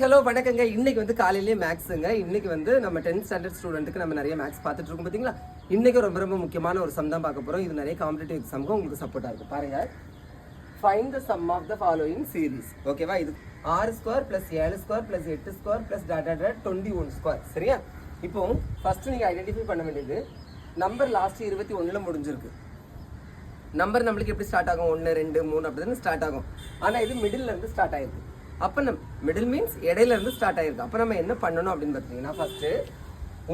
Hello வணக்கங்க. இன்னைக்கு வந்து காலையிலேயே மேக்ஸுங்க. இன்னைக்கு வந்து நம்ம 10th ஸ்டாண்டர்ட் ஸ்டூடெண்ட்டுக்கு நம்ம நிறைய மேக்ஸ் பார்த்துட்டு இருக்கோம் பார்த்தீங்களா. இன்னைக்கு ரொம்ப ரொம்ப முக்கியமான ஒரு சம் தான் பார்க்க போறோம். இது நிறைய காம்படிட்டிவ் எக்ஸாமுக்கு உங்களுக்கு சப்போர்ட்டா இருக்கு. பாருங்க, find the sum of the following series. ஓகேவா? இது 6 square plus 7 square plus 8 square plus dot 21 square. சரியா? இப்போ ஃபர்ஸ்ட் நீங்க ஐடென்டிஃபை பண்ண வேண்டியது நம்பர் லாஸ்ட் 21ல முடிஞ்சிருக்கு. நம்பர் நம்மளுக்கு எப்படி ஸ்டார்ட் ஆகும்? 1 2 3 அப்படின்னு ஸ்டார்ட் ஆகும். ஆனா இது மிடில் இருந்து ஸ்டார்ட் ஆயிருக்கு. அப்போ மிடில் மீன்ஸ் இடையில இருந்து ஸ்டார்ட் ஆயிருக்கு. அப்போ நம்ம என்ன பண்ணணும் அப்படின்னு பார்த்தீங்கன்னா, first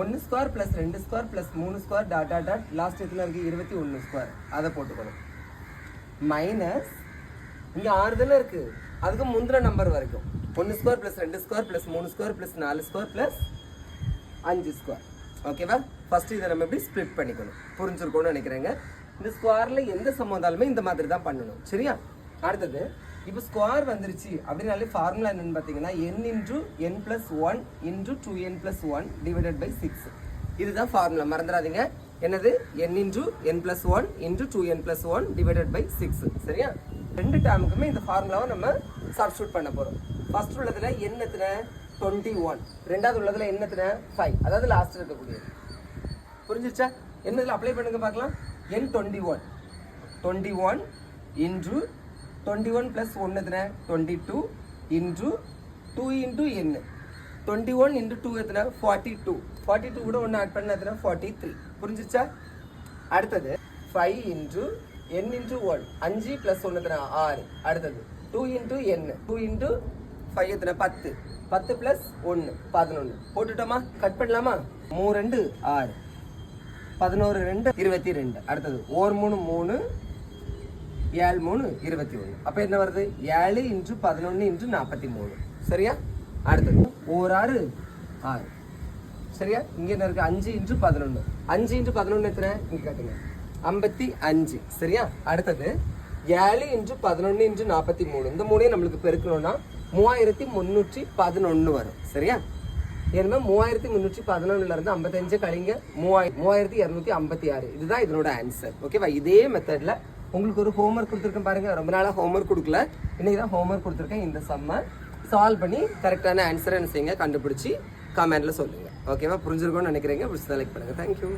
1 square plus 2 square plus 3 square dot dot dot last எத்தனை இருக்கு? 21 ஸ்கொயர். அதை போட்டுக்கணும். மைனஸ் இங்கே 6 தானே இருக்கு, அதுக்கு முந்தின நம்பர் வரைக்கும் 1 square plus 2 square plus 3 square plus 4 square plus 5 square. ஓகேவா? ஃபர்ஸ்ட் இதை நம்ம எப்படி ஸ்ப்ளிட் பண்ணிக்கணும், புரிஞ்சிருக்கோம்னு நினைக்கிறேங்க. இந்த ஸ்கொயர்ல எந்த சம் வந்தாலுமே இந்த மாதிரி தான் பண்ணணும். சரியா? அடுத்தது இப்போ ஸ்கொயர் வந்துருச்சு அப்படின்னாலே ஃபார்முலா என்னன்னு பார்த்தீங்கன்னா n into n plus 1 into 2n plus 1 divided by 6. இதுதான் ஃபார்முலா, மறந்துடாதீங்க. என்னது? n into n plus 1 into 2n plus 1 divided by 6. சரியா? ரெண்டு டேர்முக்குமே இந்த ஃபார்முலாவை நம்ம சப்ஸ்டிட்யூட் பண்ண போகிறோம். ஃபர்ஸ்ட் உள்ளதுல n எத்தனை? 21. ரெண்டாவது உள்ளதுல n எத்தனை? 5. அதாவது லாஸ்ட் இருக்கக்கூடியது. புரிஞ்சிருச்சா? என்னதுல அப்ளை பண்ணுங்க பார்க்கலாம். n 21 இன்டூ 21 plus 1 எத்தனை? 22 into 2 into n. 21 into 2 எத்தனை? 42. 42 கூட 1 ஆட் பண்ண எத்தனை? 43. புரிஞ்சிருச்சா? அடுத்தது 5 into n into 1. 5 plus 1 எத்தனை? 6. அடுத்தது 2 into n. 2 into 5 எத்தனை? 10. 10 plus 1 11. போட்டுட்டோமா? கட் பண்ணலாமா? 3 2 6. 11 2 22. அடுத்தது 1 3 3 7 3 21. அப்போ என்ன வருது? 7 இன்ட்டு 11 இன்ட்டு 43. சரியா? அடுத்தது 1 6 6. சரியா? இங்கே என்ன இருக்கு? 5 இன்ட்டு 11. 5 இன்ட்டு 11 எத்தனை? இங்கே காட்டுங்க, 55. சரியா? அடுத்தது 7 இன்ட்டு 11 இன்ட்டு 43. இந்த மூணையும் நம்மளுக்கு பெருக்கணும்னா 3311 வரும். சரியா? ஏன்னா 3311 இருந்து 55 கழிங்க 3256. இதுதான் இதனோட ஆன்சர். ஓகேவா? இதே மெத்தட்ல உங்களுக்கு ஒரு ஹோம்ஒர்க் கொடுத்துருக்கேன் பாருங்க. ரொம்ப நாளாக ஹோம்ஒர்க் கொடுக்கல, இன்னைக்கு தான் ஹோம்ஒர்க் கொடுத்துருக்கேன். இந்த சம்மை சால்வ் பண்ணி கரெக்டான ஆன்சரை என்ன செய்யுங்க, கண்டுபிடிச்சி கமெண்ட்ல சொல்லுங்க. ஓகேவா? புரிஞ்சிருக்கோன்னு நினைக்கிறீங்க. பிடிச்சி செலக்ட் பண்ணுங்க. தேங்க்யூ.